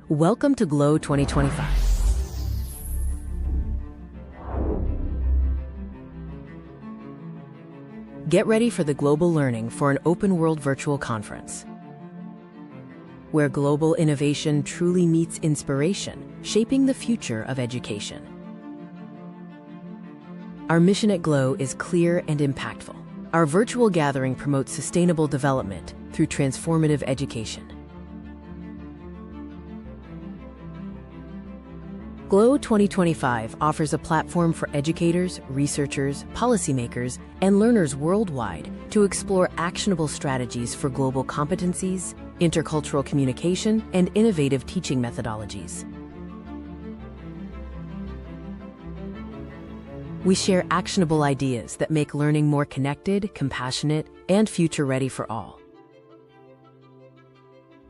Welcome to Glow 2025. Get ready for the global learning for an open-world virtual conference, where global innovation truly meets inspiration, shaping the future of education. Our mission at Glow is clear and impactful. Our virtual gathering promotes sustainable development through transformative education. Glow 2025 offers a platform for educators, researchers, policymakers, and learners worldwide to explore actionable strategies for global competencies, intercultural communication, and innovative teaching methodologies. We share actionable ideas that make learning more connected, compassionate, and future-ready for all.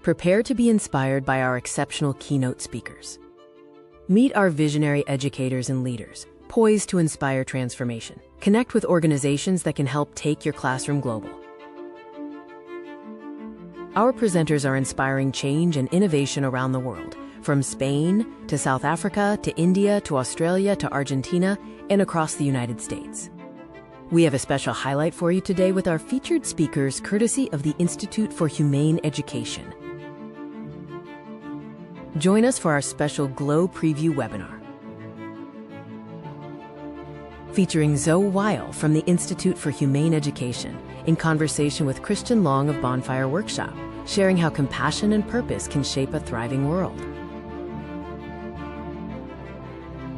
Prepare to be inspired by our exceptional keynote speakers. Meet our visionary educators and leaders, poised to inspire transformation. Connect with organizations that can help take your classroom global. Our presenters are inspiring change and innovation around the world, from Spain to South Africa to India to Australia to Argentina and across the United States. We have a special highlight for you today with our featured speakers courtesy of the Institute for Humane Education. Join us for our special Glow Preview webinar, featuring Zoe Weil from the Institute for Humane Education in conversation with Christian Long of Bonfire Workshop, sharing how compassion and purpose can shape a thriving world.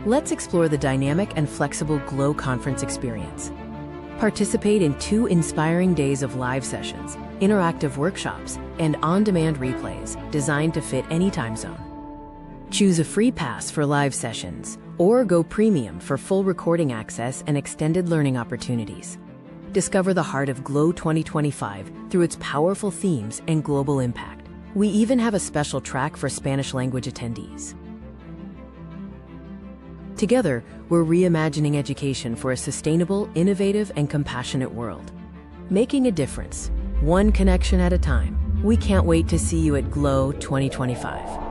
Let's explore the dynamic and flexible Glow conference experience. Participate in 2 inspiring days of live sessions, interactive workshops, and on-demand replays designed to fit any time zone. Choose a free pass for live sessions or go premium for full recording access and extended learning opportunities. Discover the heart of Glow 2025 through its powerful themes and global impact. We even have a special track for Spanish language attendees. Together, we're reimagining education for a sustainable, innovative, and compassionate world. Making a difference, one connection at a time. We can't wait to see you at Glow 2025.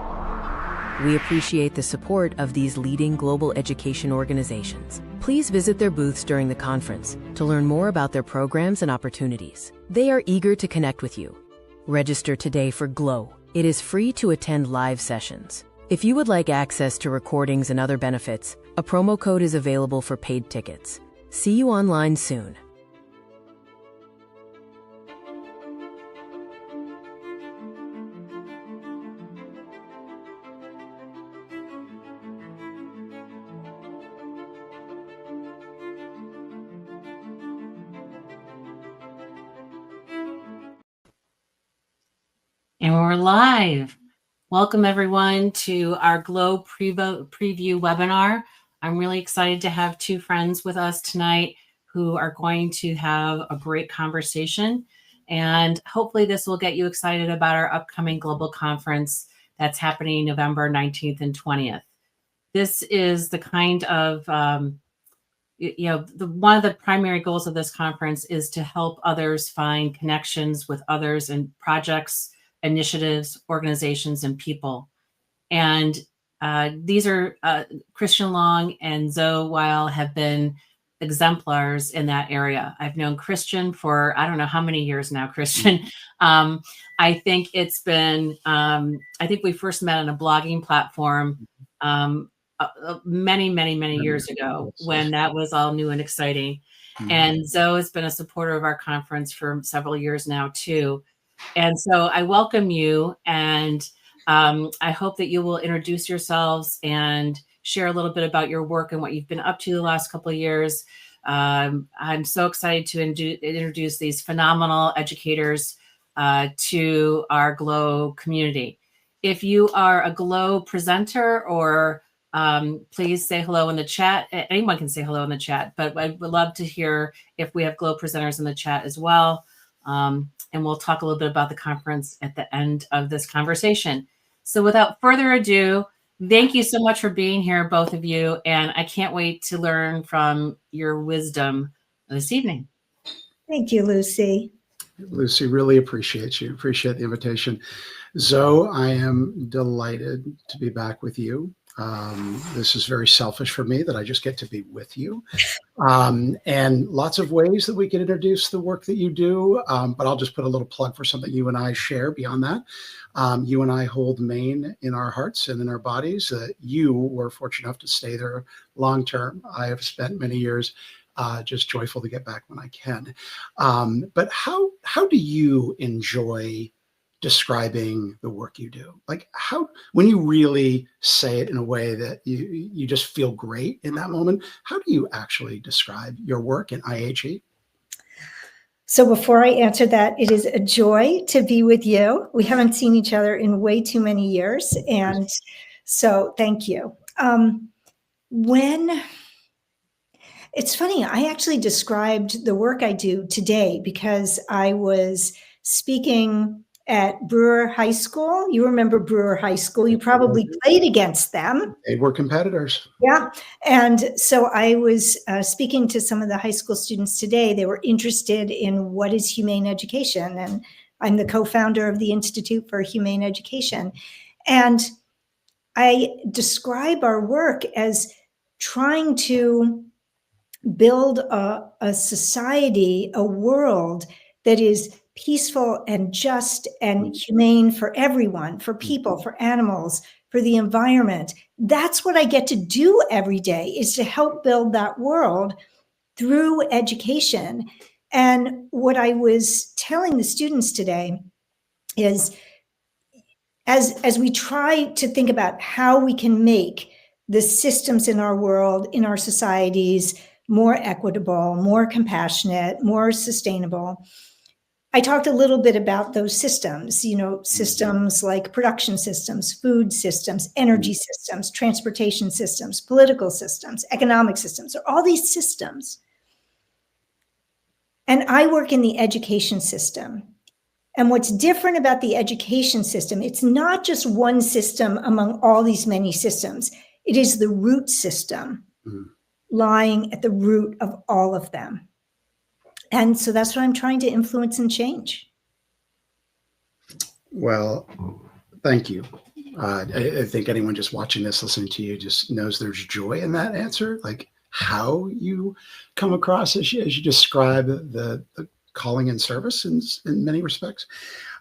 We appreciate the support of these leading global education organizations. Please visit their booths during the conference to learn more about their programs and opportunities. They are eager to connect with you. Register today for Glow. It is free to attend live sessions. If you would like access to recordings and other benefits, a promo code is available for paid tickets. See you online soon. And we're live. Welcome everyone to our Glow Preview webinar. I'm really excited to have 2 friends with us tonight who are going to have a great conversation. And hopefully this will get you excited about our upcoming global conference that's happening November 19th and 20th. This is the kind of, one of the primary goals of this conference is to help others find connections with others and projects, initiatives, organizations, and people. And these are Christian Long and Zoe Weil have been exemplars in that area. I've known Christian for, I don't know how many years now, Christian. I think it's been, I think we first met on a blogging platform many years ago when that was all new and exciting. And Zoe has been a supporter of our conference for several years now too. And so I welcome you, and I hope that you will introduce yourselves and share a little bit about your work and what you've been up to the last couple of years. I'm so excited to introduce these phenomenal educators to our Glow community. If you are a Glow presenter or please say hello in the chat. Anyone can say hello in the chat, but I would love to hear if we have Glow presenters in the chat as well. And we'll talk a little bit about the conference at the end of this conversation. So without further ado, thank you so much for being here, both of you. And I can't wait to learn from your wisdom this evening. Thank you, Lucy. Lucy, really appreciate you. Appreciate the invitation. Zoe, I am delighted to be back with you. This is very selfish for me that I just get to be with you. And lots of ways that we can introduce the work that you do. But I'll just put a little plug for something you and I share beyond that. You and I hold Maine in our hearts and in our bodies. You were fortunate enough to stay there long term. I have spent many years just joyful to get back when I can. But how do you enjoy describing the work you do? Like when you really say it in a way that you just feel great in that moment, how do you actually describe your work in IHE? So before I answer that, it is a joy to be with you. We haven't seen each other in way too many years. And so thank you. It's funny, I actually described the work I do today because I was speaking at Brewer High School. You remember Brewer High School. You probably played against them. They were competitors. Yeah. And so I was speaking to some of the high school students today. They were interested in what is humane education. And I'm the co-founder of the Institute for Humane Education. And I describe our work as trying to build a society, a world that is peaceful and just and humane for everyone, for people, for animals, for the environment. That's what I get to do every day, is to help build that world through education. And what I was telling the students today is, as we try to think about how we can make the systems in our world, in our societies, more equitable, more compassionate, more sustainable, I talked a little bit about those systems, systems like production systems, food systems, energy systems, transportation systems, political systems, economic systems, or all these systems. And I work in the education system. And what's different about the education system, it's not just one system among all these many systems. It is the root system lying at the root of all of them. And so that's what I'm trying to influence and change. Well, thank you. I think anyone just watching this, listening to you, just knows there's joy in that answer, like how you come across as you describe the calling and service in many respects.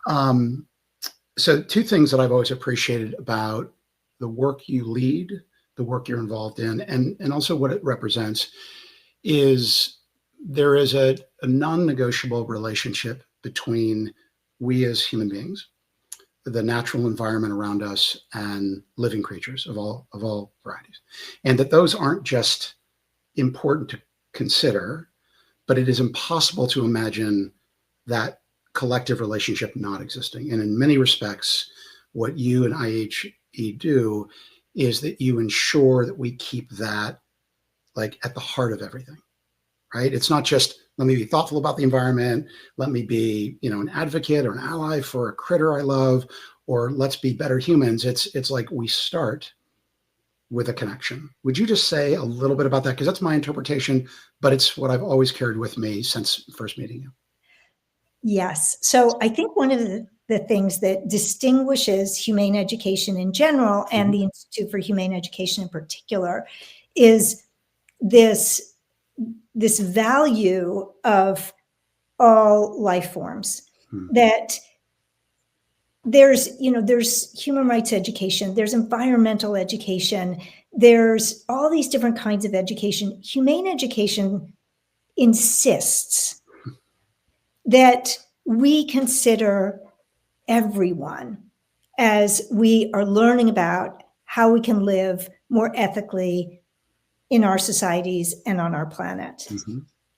So two things that I've always appreciated about the work you lead, the work you're involved in, and also what it represents is there is a non-negotiable relationship between we as human beings, the natural environment around us, and living creatures of all varieties. And that those aren't just important to consider, but it is impossible to imagine that collective relationship not existing. And in many respects, what you and IHE do is that you ensure that we keep that like at the heart of everything, right? It's not just, let me be thoughtful about the environment. Let me be, an advocate or an ally for a critter I love, or let's be better humans. It's like we start with a connection. Would you just say a little bit about that? Because that's my interpretation, but it's what I've always carried with me since first meeting you. Yes. So I think one of the things that distinguishes humane education in general and the Institute for Humane Education in particular is this value of all life forms, that there's human rights education, there's environmental education, there's all these different kinds of education. Humane education insists that we consider everyone as we are learning about how we can live more ethically in our societies and on our planet.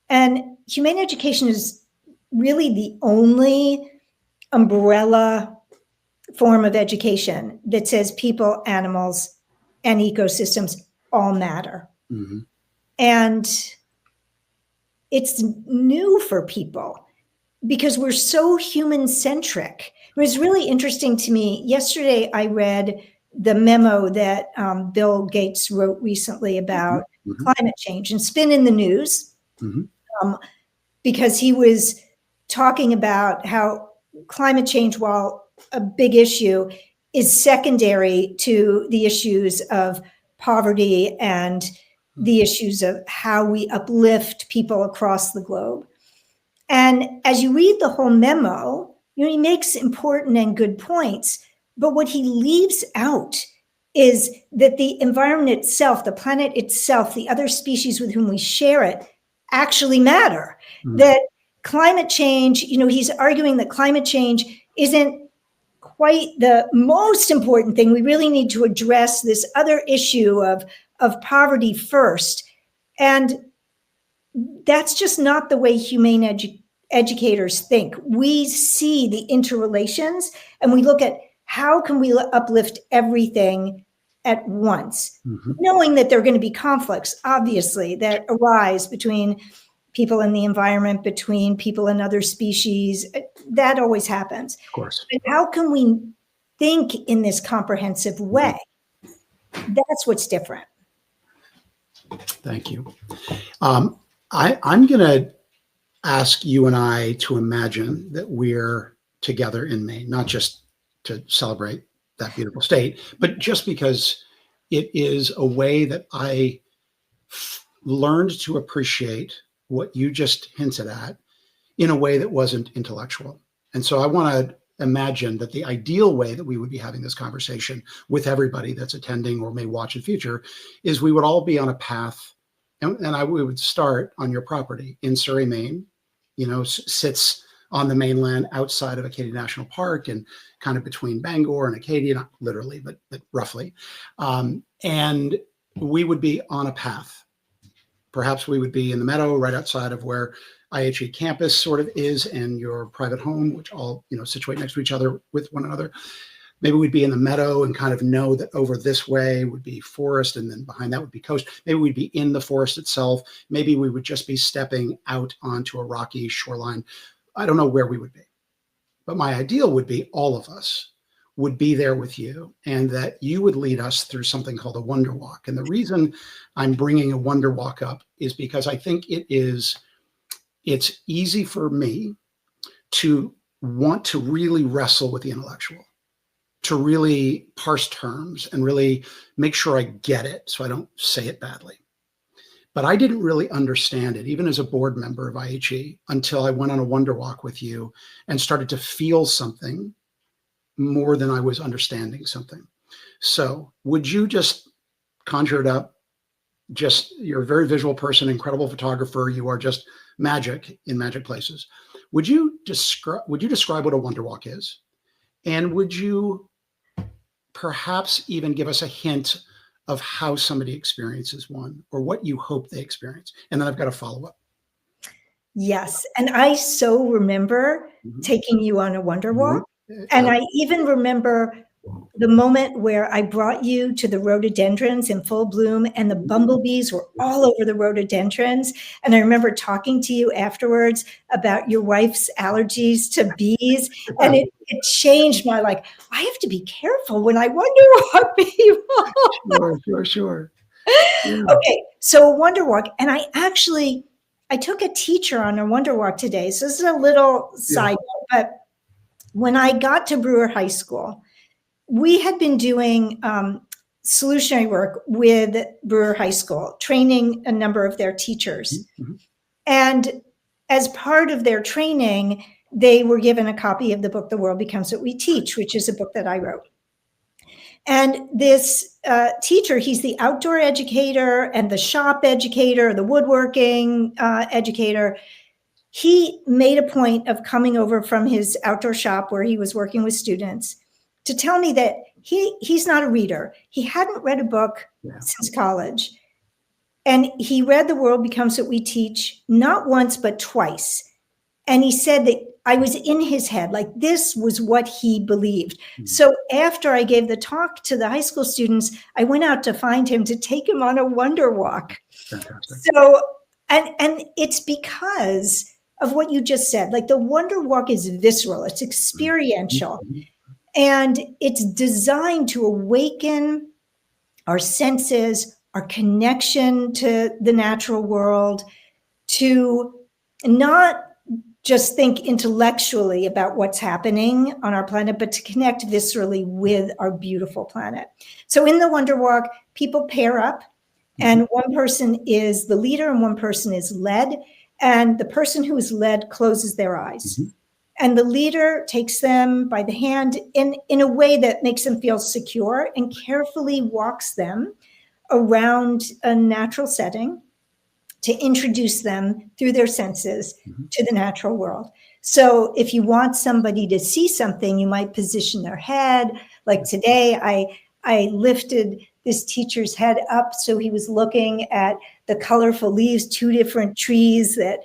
And humane education is really the only umbrella form of education that says people, animals, and ecosystems all matter. And it's new for people because we're so human-centric. It was really interesting to me. Yesterday, I read the memo that Bill Gates wrote recently about climate change, and it's been in the news because he was talking about how climate change, while a big issue is secondary to the issues of poverty and the issues of how we uplift people across the globe. And as you read the whole memo, he makes important and good points, but what he leaves out is that the environment itself, the planet itself, the other species with whom we share it actually matter. That climate change, he's arguing that climate change isn't quite the most important thing. We really need to address this other issue of poverty first. And that's just not the way humane educators think. We see the interrelations and we look at how can we uplift everything at once, knowing that there are going to be conflicts, obviously, that arise between people and the environment, between people and other species. That always happens. Of course. But how can we think in this comprehensive way? That's what's different. Thank you. I'm going to ask you and I to imagine that we're together in Maine, not just to celebrate that beautiful state, but just because it is a way that I learned to appreciate what you just hinted at in a way that wasn't intellectual. And so I want to imagine that the ideal way that we would be having this conversation with everybody that's attending or may watch in future is we would all be on a path, and we would start on your property in Surrey, Maine, sits on the mainland outside of Acadia National Park and kind of between Bangor and Acadia, not literally, but roughly. And we would be on a path. Perhaps we would be in the meadow right outside of where IHE campus sort of is and your private home, which all, situate next to each other with one another. Maybe we'd be in the meadow and kind of know that over this way would be forest and then behind that would be coast. Maybe we'd be in the forest itself. Maybe we would just be stepping out onto a rocky shoreline. I don't know where we would be. But my ideal would be all of us would be there with you and that you would lead us through something called a wonder walk. And the reason I'm bringing a wonder walk up is because I think it's easy for me to want to really wrestle with the intellectual, to really parse terms and really make sure I get it so I don't say it badly. But I didn't really understand it, even as a board member of IHE, until I went on a wonder walk with you and started to feel something more than I was understanding something. So would you just conjure it up? You're a very visual person, incredible photographer. You are just magic in magic places. Would you describe what a wonder walk is? And would you perhaps even give us a hint of how somebody experiences one or what you hope they experience? And then I've got a follow-up. Yes. And I so remember taking you on a wonder walk. And I even remember the moment where I brought you to the rhododendrons in full bloom and the bumblebees were all over the rhododendrons. And I remember talking to you afterwards about your wife's allergies to bees. And it changed my, I have to be careful when I wonder walk people. Sure. Yeah. Okay. So a wonder walk. And I took a teacher on a wonder walk today. So this is a little side note, but when I got to Brewer High School, we had been doing solutionary work with Brewer High School, training a number of their teachers. And as part of their training, they were given a copy of the book, The World Becomes What We Teach, which is a book that I wrote. And this teacher, he's the outdoor educator and the shop educator, the woodworking educator. He made a point of coming over from his outdoor shop where he was working with students to tell me that he's not a reader. He hadn't read a book since college. And he read The World Becomes What We Teach, not once, but twice. And he said that I was in his head, this was what he believed. So after I gave the talk to the high school students, I went out to find him to take him on a wonder walk. Fantastic. So, and it's because of what you just said, the wonder walk is visceral, it's experiential, and it's designed to awaken our senses, our connection to the natural world, to not just think intellectually about what's happening on our planet, but to connect viscerally with our beautiful planet. So in the Wonder Walk, people pair up, and one person is the leader and one person is led. And the person who is led closes their eyes. And the leader takes them by the hand in a way that makes them feel secure and carefully walks them around a natural setting to introduce them through their senses to the natural world. So if you want somebody to see something, you might position their head. Like today, I lifted this teacher's head up so he was looking at the colorful leaves, 2 different trees that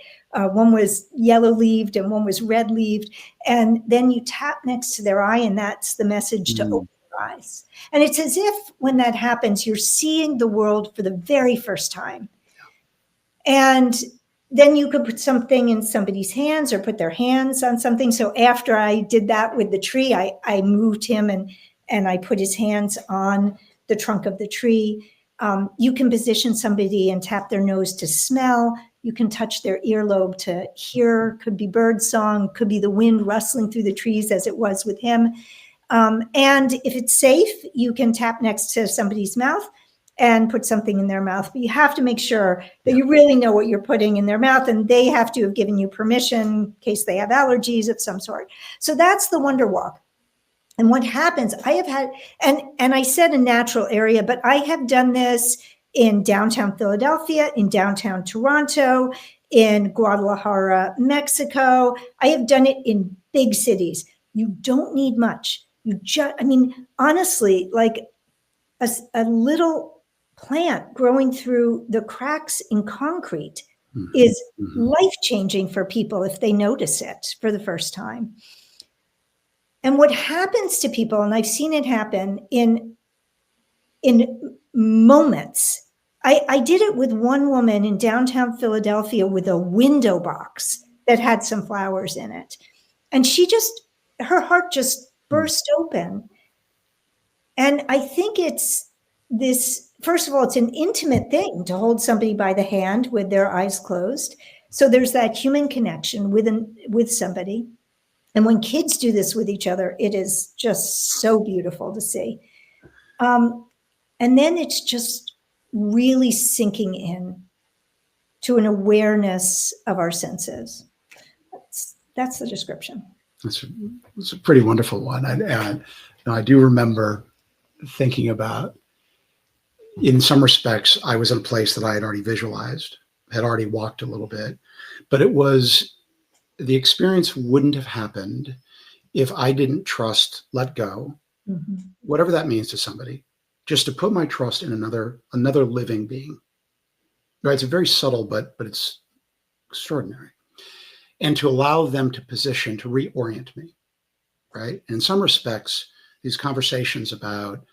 one was yellow leaved and one was red leaved. And then you tap next to their eye, and that's the message to open your eyes. And it's as if when that happens, you're seeing the world for the very first time. And then you could put something in somebody's hands or put their hands on something. So after I did that with the tree, I moved him and I put his hands on the trunk of the tree. You can position somebody and tap their nose to smell. You can touch their earlobe to hear. Could be bird song, could be the wind rustling through the trees as it was with him. And if it's safe, you can tap next to somebody's mouth and put something in their mouth. But you have to make sure that you really know what you're putting in their mouth, and they have to have given you permission in case they have allergies of some sort. So that's the Wonder Walk. And what happens, I have had, and I said a natural area, but I have done this in downtown Philadelphia, in downtown Toronto, in Guadalajara, Mexico. I have done it in big cities. You don't need much. You just, I mean, honestly, like a little plant growing through the cracks in concrete is life-changing for people if they notice it for the first time. And what happens to people, and I've seen it happen in moments. I did it with one woman in downtown Philadelphia with a window box that had some flowers in it. And her heart just burst open. And I think it's this, first of all, it's an intimate thing to hold somebody by the hand with their eyes closed. So there's that human connection with somebody. And when kids do this with each other, it is just so beautiful to see. And then it's just really sinking in to an awareness of our senses. That's the description. It's a pretty wonderful one. I do remember thinking about, in some respects, I was in a place that I had already visualized, had already walked a little bit, but the experience wouldn't have happened if I didn't trust, let go, whatever that means to somebody, just to put my trust in another living being. Right? It's very subtle, but it's extraordinary. And to allow them to position, to reorient me, right? In some respects, these conversations about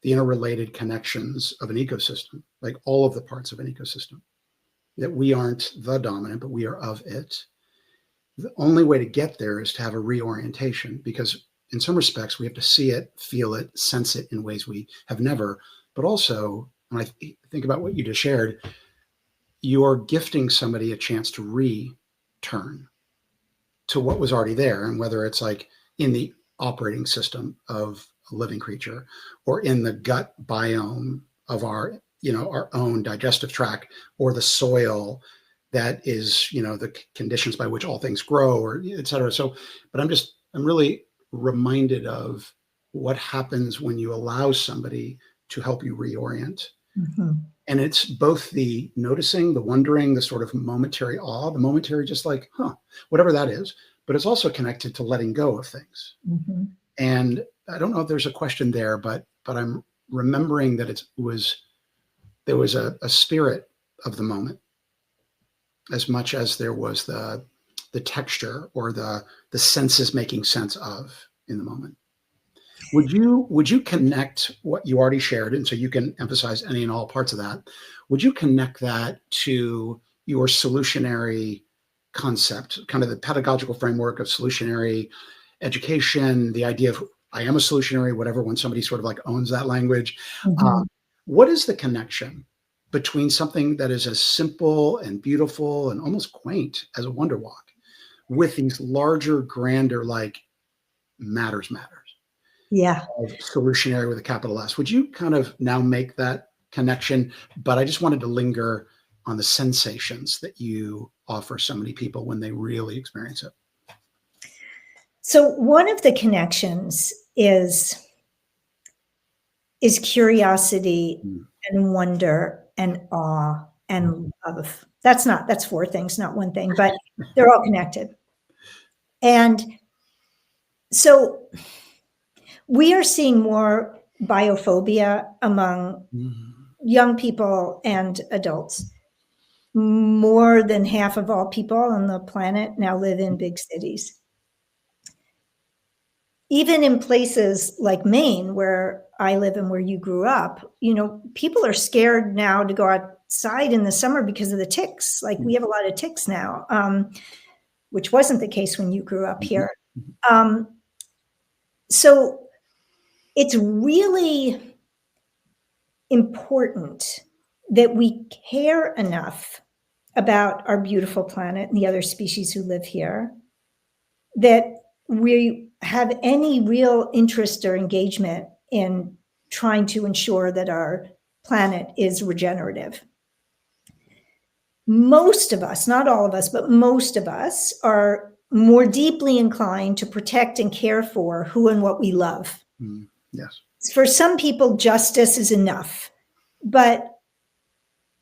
the interrelated connections of an ecosystem, like all of the parts of an ecosystem, that we aren't the dominant, but we are of it. The only way to get there is to have a reorientation, because in some respects, we have to see it, feel it, sense it in ways we have never. But also, when I think about what you just shared, you're gifting somebody a chance to return to what was already there. And whether it's like in the operating system of a living creature or in the gut biome of our own digestive tract, or the soil that is, the conditions by which all things grow, or et cetera. So, but I'm really reminded of what happens when you allow somebody to help you reorient. And it's both the noticing, the wondering, the sort of momentary awe, the momentary just like, whatever that is, but it's also connected to letting go of things. And I don't know if there's a question there, but I'm remembering that there was a spirit of the moment, as much as there was the texture or the senses making sense of in the moment. Would you connect what you already shared, and so you can emphasize any and all parts of that, would you connect that to your solutionary concept, kind of the pedagogical framework of solutionary education, the idea of I am a solutionary, whatever, when somebody sort of like owns that language? What is the connection between something that is as simple and beautiful and almost quaint as a Wonder Walk with these larger, grander, like matters, Yeah. of solutionary with a capital S. Would you kind of now make that connection? But I just wanted to linger on the sensations that you offer so many people when they really experience it. So one of the connections is curiosity and wonder and awe and love. That's four things, not one thing, but they're all connected. And so we are seeing more biophobia among young people and adults. More than half of all people on the planet now live in big cities. Even in places like Maine, where I live and where you grew up, people are scared now to go outside in the summer because of the ticks. Like we have a lot of ticks now, which wasn't the case when you grew up here. So it's really important that we care enough about our beautiful planet and the other species who live here that we have any real interest or engagement in trying to ensure that our planet is regenerative. Most of us, not all of us, but most of us are more deeply inclined to protect and care for who and what we love. Yes. For some people, justice is enough. But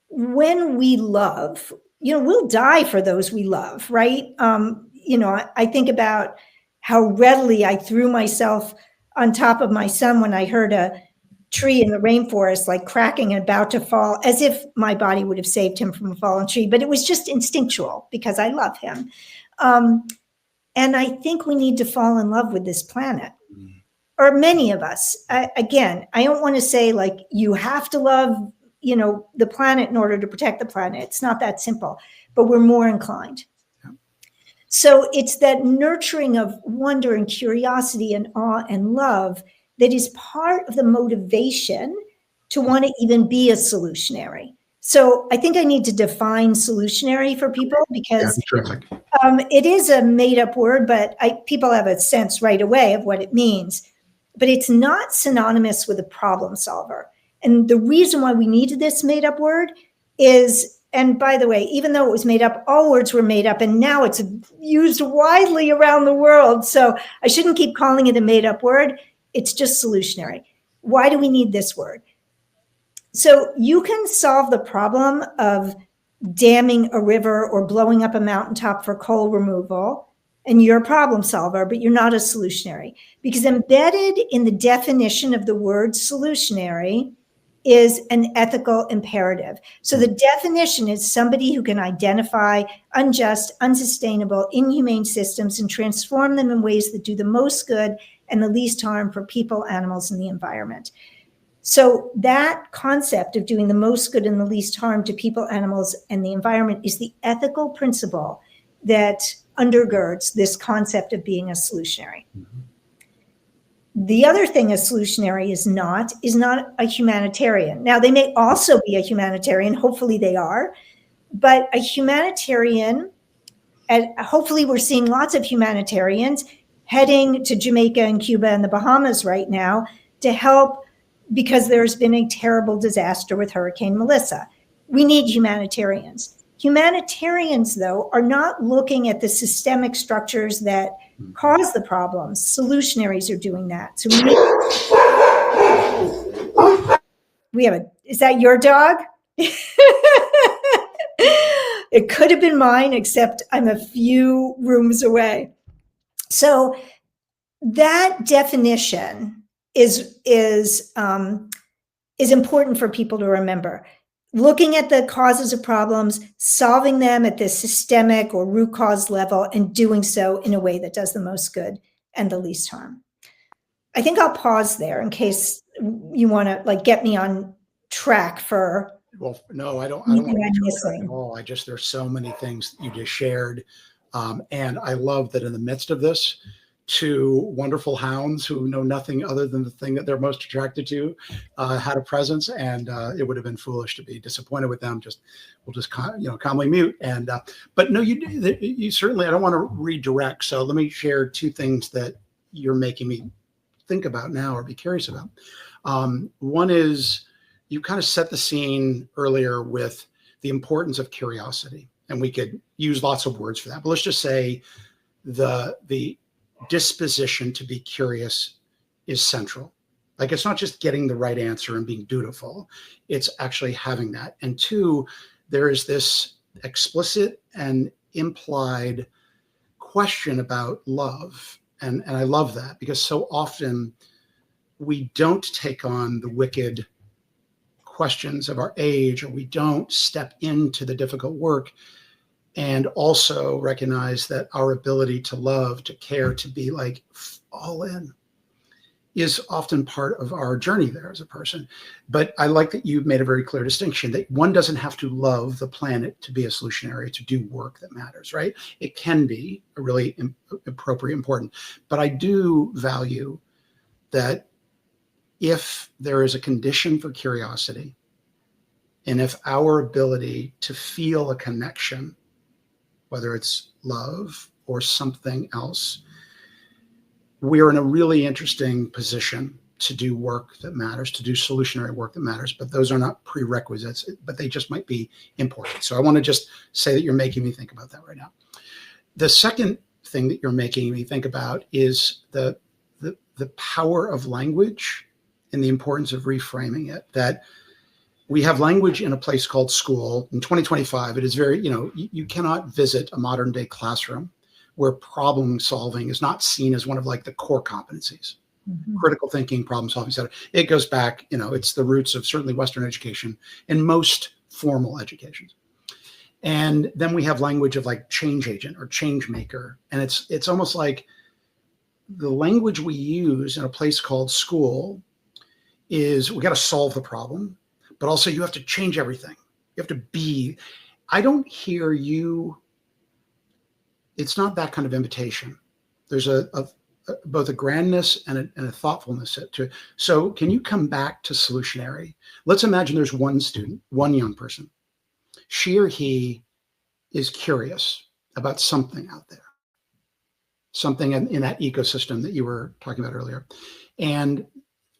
when we love, we'll die for those we love, right? I think about how readily I threw myself on top of my son when I heard a tree in the rainforest like cracking and about to fall, as if my body would have saved him from a fallen tree. But it was just instinctual because I love him. And I think we need to fall in love with this planet. Or many of us. Again, I don't want to say like you have to love, the planet in order to protect the planet. It's not that simple, but we're more inclined. Yeah. So it's that nurturing of wonder and curiosity and awe and love that is part of the motivation to want to even be a solutionary. So I think I need to define solutionary for people because it is a made up word, but people have a sense right away of what it means. But it's not synonymous with a problem solver. And the reason why we needed this made up word is, and by the way, even though it was made up, all words were made up, and now it's used widely around the world. So I shouldn't keep calling it a made up word. It's just solutionary. Why do we need this word? So you can solve the problem of damming a river or blowing up a mountaintop for coal removal, and you're a problem solver, but you're not a solutionary. Because embedded in the definition of the word solutionary is an ethical imperative. So the definition is somebody who can identify unjust, unsustainable, inhumane systems and transform them in ways that do the most good and the least harm for people, animals, and the environment. So that concept of doing the most good and the least harm to people, animals, and the environment is the ethical principle that undergirds this concept of being a solutionary. The other thing a solutionary is not a humanitarian. Now, they may also be a humanitarian, hopefully they are, but a humanitarian, and hopefully we're seeing lots of humanitarians heading to Jamaica and Cuba and the Bahamas right now to help because there's been a terrible disaster with Hurricane Melissa. We need humanitarians. Humanitarians, though, are not looking at the systemic structures that cause the problems. Solutionaries are doing that. So is that your dog? It could have been mine, except I'm a few rooms away. So that definition is important for people to remember. Looking at the causes of problems, solving them at the systemic or root cause level, and doing so in a way that does the most good and the least harm. I think I'll pause there in case you want to get me on track for. Well, no, I don't want to missing at all. There's so many things you just shared. And I love that in the midst of this, to wonderful hounds who know nothing other than the thing that they're most attracted to, had a presence, and it would have been foolish to be disappointed with them. We'll just calmly mute. And but no, you certainly. I don't want to redirect. So let me share two things that you're making me think about now or be curious about. One is you kind of set the scene earlier with the importance of curiosity, and we could use lots of words for that. But let's just say the disposition to be curious is central. Like, it's not just getting the right answer and being dutiful, it's actually having that. And two, there is this explicit and implied question about love. And I love that, because so often we don't take on the wicked questions of our age, or we don't step into the difficult work and also recognize that our ability to love, to care, to be like all in is often part of our journey there as a person. But I like that you've made a very clear distinction that one doesn't have to love the planet to be a solutionary, to do work that matters, right? It can be a really appropriate, important. But I do value that if there is a condition for curiosity, and if our ability to feel a connection, whether it's love or something else, we're in a really interesting position to do work that matters, to do solutionary work that matters. But those are not prerequisites, but they just might be important. So I want to just say that you're making me think about that right now. The second thing that you're making me think about is the power of language and the importance of reframing it. That we have language in a place called school. In 2025, it is very, you cannot visit a modern day classroom where problem solving is not seen as one of like the core competencies. Mm-hmm. Critical thinking, problem solving, et cetera. It goes back, it's the roots of certainly Western education and most formal educations. And then we have language of like change agent or change maker. And it's almost like the language we use in a place called school is we got to solve the problem, but also you have to change everything. You have to be. I don't hear you. It's not that kind of invitation. There's both a grandness and a thoughtfulness to it. So can you come back to solutionary? Let's imagine there's one student, one young person. She or he is curious about something out there, something in that ecosystem that you were talking about earlier. And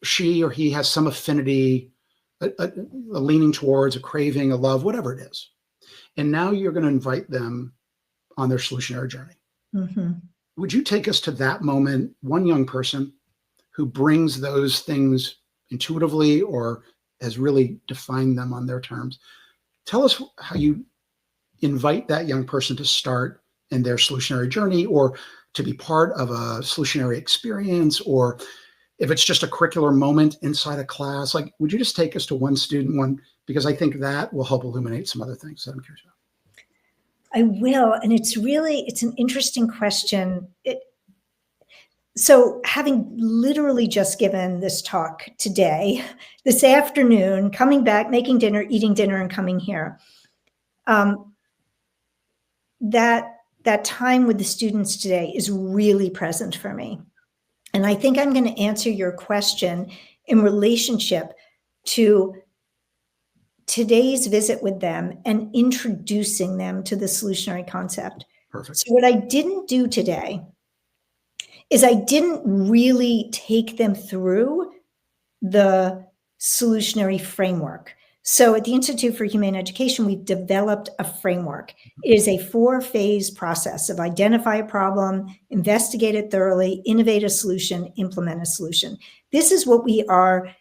she or he has some affinity, a leaning towards, a craving, a love, whatever it is. And now you're going to invite them on their solutionary journey. Mm-hmm. Would you take us to that moment, one young person who brings those things intuitively or has really defined them on their terms? Tell us how you invite that young person to start in their solutionary journey, or to be part of a solutionary experience, or if it's just a curricular moment inside a class. Like, would you just take us to one student, because I think that will help illuminate some other things that I'm curious about. I will. And it's an interesting question. So having literally just given this talk today, this afternoon, coming back, making dinner, eating dinner, and coming here, that time with the students today is really present for me. And I think I'm going to answer your question in relationship to today's visit with them and introducing them to the solutionary concept. Perfect. So what I didn't do today is I didn't really take them through the solutionary framework. So at the Institute for Humane Education, we've developed a framework. It is a 4-phase process of identify a problem, investigate it thoroughly, innovate a solution, implement a solution. This is what we are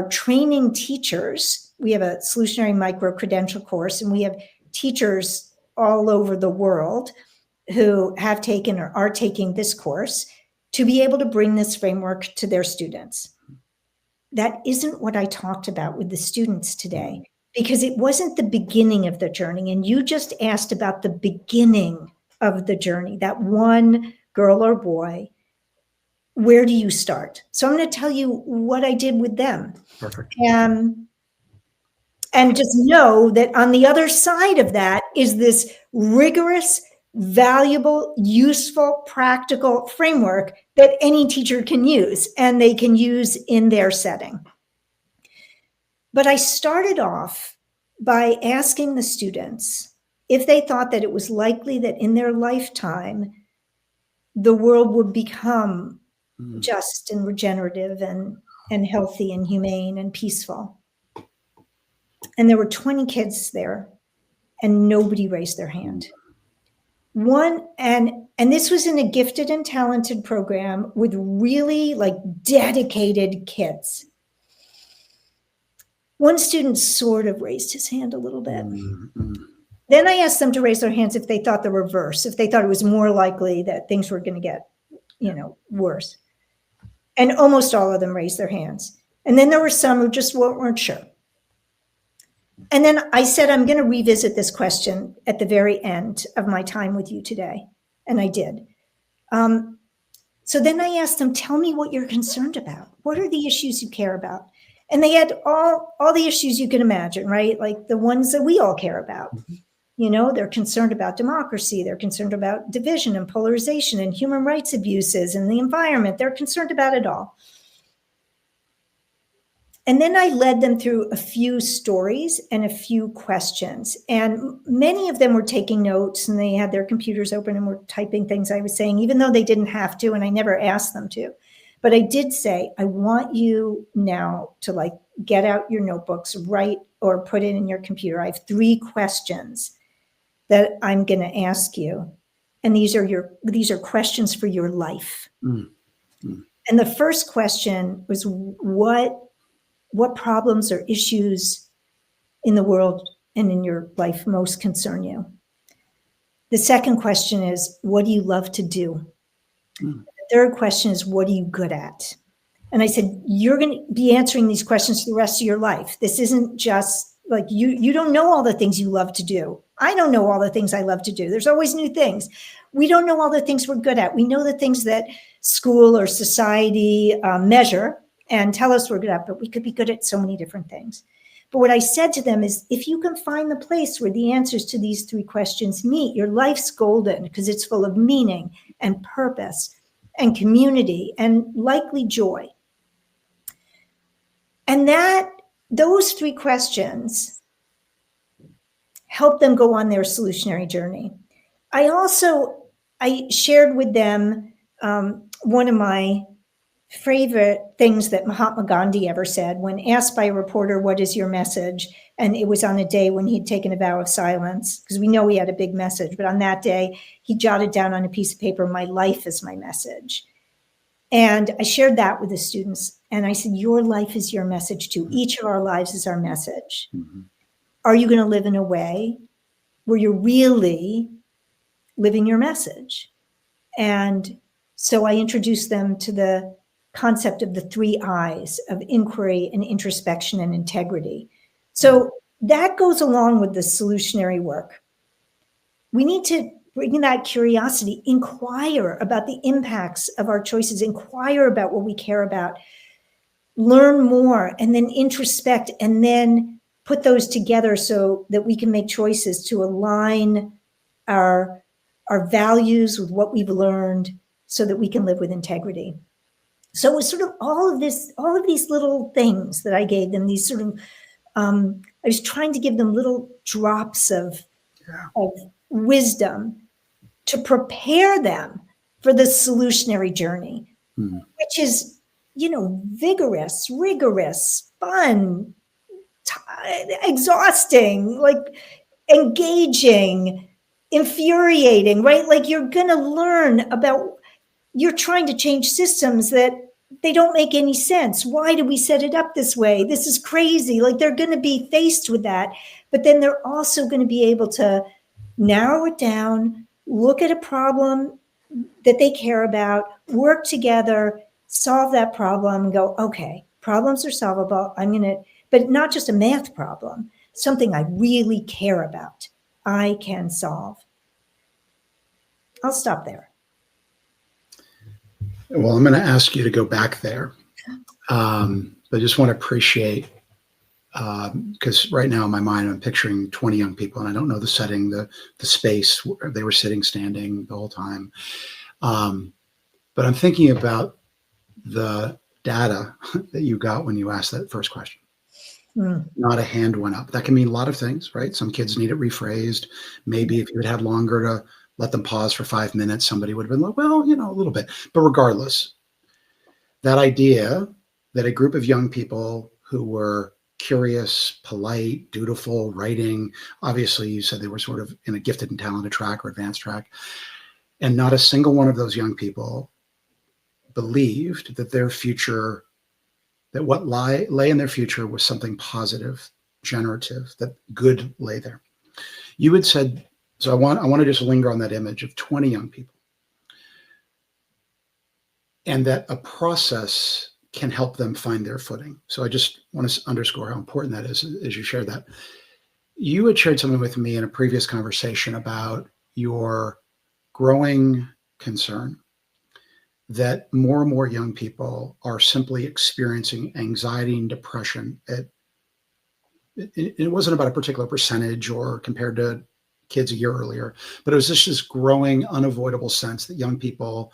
training teachers. We have a solutionary micro-credential course, and we have teachers all over the world who have taken or are taking this course to be able to bring this framework to their students. That isn't what I talked about with the students today, because it wasn't the beginning of the journey. And you just asked about the beginning of the journey, that one girl or boy. Where do you start? So I'm going to tell you what I did with them. Perfect. And just know that on the other side of that is this rigorous valuable, useful, practical framework that any teacher can use and they can use in their setting. But I started off by asking the students if they thought that it was likely that in their lifetime, the world would become just and regenerative and healthy and humane and peaceful. And there were 20 kids there, and nobody raised their hand. And this was in a gifted and talented program with really like dedicated kids. One student sort of raised his hand a little bit. Then I asked them to raise their hands if they thought the reverse, if they thought it was more likely that things were going to get, worse. And almost all of them raised their hands. And then there were some who just weren't sure. And then I said, I'm going to revisit this question at the very end of my time with you today. And I did. So then I asked them, tell me what you're concerned about. What are the issues you care about? And they had all the issues you can imagine, right? Like the ones that we all care about. They're concerned about democracy. They're concerned about division and polarization and human rights abuses and the environment. They're concerned about it all. And then I led them through a few stories and a few questions. And many of them were taking notes, and they had their computers open and were typing things I was saying, even though they didn't have to, and I never asked them to. But I did say, I want you now to get out your notebooks, write or put it in your computer. I have 3 questions that I'm going to ask you. And these are questions for your life. And the first question was, what problems or issues in the world and in your life most concern you? The second question is, what do you love to do? The third question is, what are you good at? And I said, you're going to be answering these questions for the rest of your life. This isn't just like you don't know all the things you love to do. I don't know all the things I love to do. There's always new things. We don't know all the things we're good at. We know the things that school or society measure and tell us we're good at, but we could be good at so many different things. But what I said to them is, if you can find the place where the answers to these 3 questions meet, your life's golden because it's full of meaning and purpose and community and likely joy. And those 3 questions help them go on their solutionary journey. I shared with them one of my favorite things that Mahatma Gandhi ever said when asked by a reporter, what is your message? And it was on a day when he'd taken a vow of silence, because we know he had a big message. But on that day, he jotted down on a piece of paper, my life is my message. And I shared that with the students. And I said, your life is your message too. Each of our lives is our message. Are you going to live in a way where you're really living your message? And so I introduced them to the concept of the 3 I's of inquiry and introspection and integrity. So that goes along with the solutionary work. We need to bring that curiosity, inquire about the impacts of our choices, inquire about what we care about, learn more, and then introspect, and then put those together so that we can make choices to align our values with what we've learned so that we can live with integrity. So it was sort of all of these little things that I gave them, these sort of, I was trying to give them little drops of wisdom to prepare them for the solutionary journey, which is, vigorous, rigorous, fun, exhausting, engaging, infuriating, right? Like you're going to learn about, you're trying to change systems that they don't make any sense. Why do we set it up this way? This is crazy. Like they're going to be faced with that, but then they're also going to be able to narrow it down, look at a problem that they care about, work together, solve that problem, and go, okay, problems are solvable. But not just a math problem, something I really care about, I can solve. I'll stop there. Well, I'm going to ask you to go back there. I just want to appreciate because right now in my mind, I'm picturing 20 young people, and I don't know the setting, the space where they were sitting, standing the whole time. But I'm thinking about the data that you got when you asked that first question. Not a hand went up. That can mean a lot of things, right? Some kids need it rephrased. Maybe if you had had longer to let them pause for 5 minutes, somebody would have been like, well, you know, a little bit. But regardless, that idea that a group of young people who were curious, polite, dutiful, writing, obviously you said they were sort of in a gifted and talented track or advanced track, and not a single one of those young people believed that their future, that what lay in their future was something positive, generative, that good lay there. You had said, so I want to just linger on that image of 20 young people, and that a process can help them find their footing. So I just want to underscore how important that is as you shared that. You had shared something with me in a previous conversation about your growing concern that more and more young people are simply experiencing anxiety and depression. It wasn't about a particular percentage or compared to kids a year earlier, but it was just this growing, unavoidable sense that young people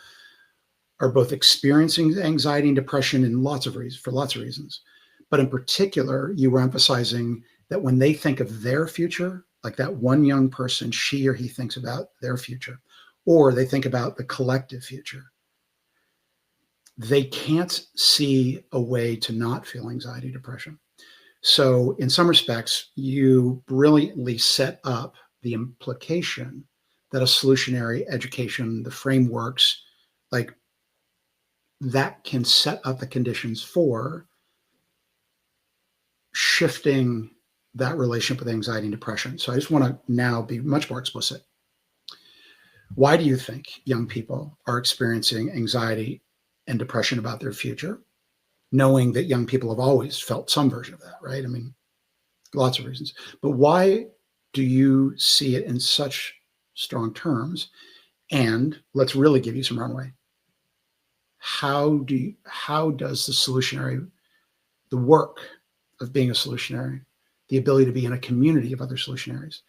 are both experiencing anxiety and depression for lots of reasons. But in particular, you were emphasizing that when they think of their future, like that one young person, she or he thinks about their future, or they think about the collective future, they can't see a way to not feel anxiety, depression. So in some respects, you brilliantly set up the implication that a solutionary education, the frameworks, like that can set up the conditions for shifting that relationship with anxiety and depression. So I just want to now be much more explicit. Why do you think young people are experiencing anxiety and depression about their future, knowing that young people have always felt some version of that, right? I mean, lots of reasons. But why do you see it in such strong terms? And let's really give you some runway. How does the work of being a solutionary, the ability to be in a community of other solutionaries,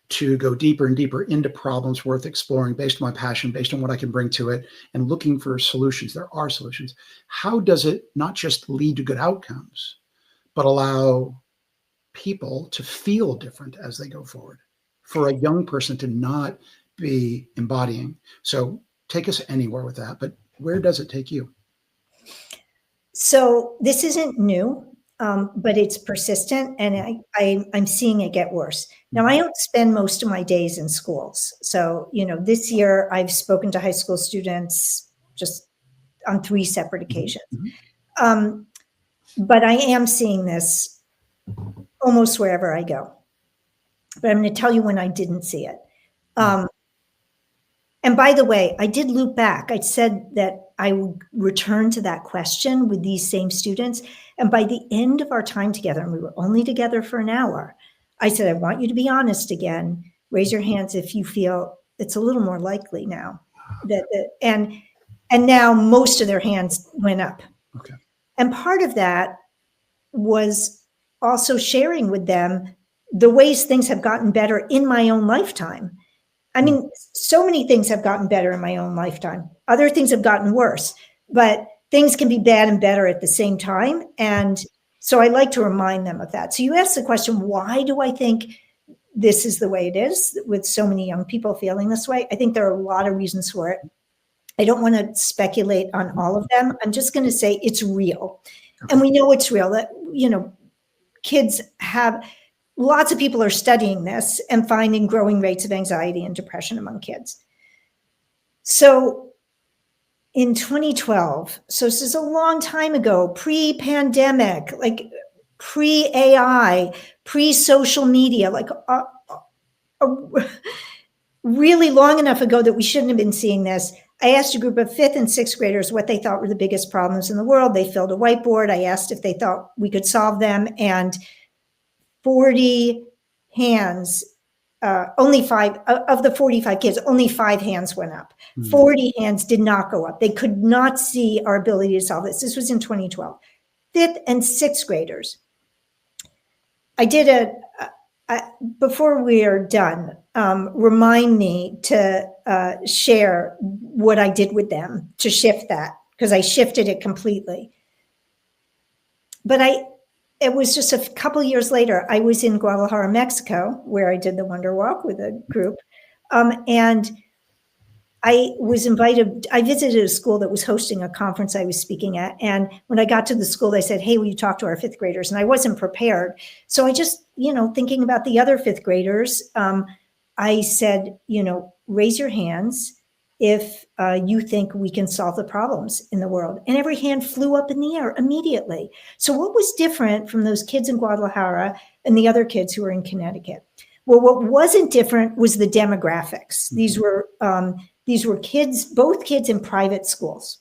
to go deeper and deeper into problems worth exploring based on my passion, based on what I can bring to it, and looking for solutions. There are solutions. How does it not just lead to good outcomes, but allow people to feel different as they go forward, for a young person to not be embodying? So take us anywhere with that, but where does it take you? So this isn't new, but it's persistent, and I'm seeing it get worse. Now, I don't spend most of my days in schools. So, this year I've spoken to high school students just on 3 separate occasions. But I am seeing this almost wherever I go. But I'm going to tell you when I didn't see it. And by the way, I did loop back. I said that I would return to that question with these same students. And by the end of our time together, and we were only together for an hour, I said, I want you to be honest again. Raise your hands if you feel it's a little more likely now. And now most of their hands went up. Okay. And part of that was also sharing with them the ways things have gotten better in my own lifetime. I mean, so many things have gotten better in my own lifetime. Other things have gotten worse, but things can be bad and better at the same time. And so I like to remind them of that. So you asked the question, why do I think this is the way it is with so many young people feeling this way? I think there are a lot of reasons for it. I don't want to speculate on all of them. I'm just going to say it's real. And we know it's real that, kids have... Lots of people are studying this and finding growing rates of anxiety and depression among kids. So in 2012, so this is a long time ago, pre-pandemic, like pre-AI, pre-social media, like really long enough ago that we shouldn't have been seeing this. I asked a group of 5th and 6th graders what they thought were the biggest problems in the world. They filled a whiteboard. I asked if they thought we could solve them, and 40 hands, only 5 of the 45 kids, only 5 hands went up. 40 hands did not go up. They could not see our ability to solve this. This was in 2012. 5th and 6th graders. I did before we are done, remind me to share what I did with them to shift that, because I shifted it completely. But it was just a couple years later, I was in Guadalajara, Mexico, where I did the Wonder Walk with a group. And I was invited, I visited a school that was hosting a conference I was speaking at. And when I got to the school, they said, hey, will you talk to our fifth graders? And I wasn't prepared. So I just, thinking about the other fifth graders, I said, raise your hands if you think we can solve the problems in the world. And every hand flew up in the air immediately. So what was different from those kids in Guadalajara and the other kids who were in Connecticut? Well, what wasn't different was the demographics. These were kids, both kids in private schools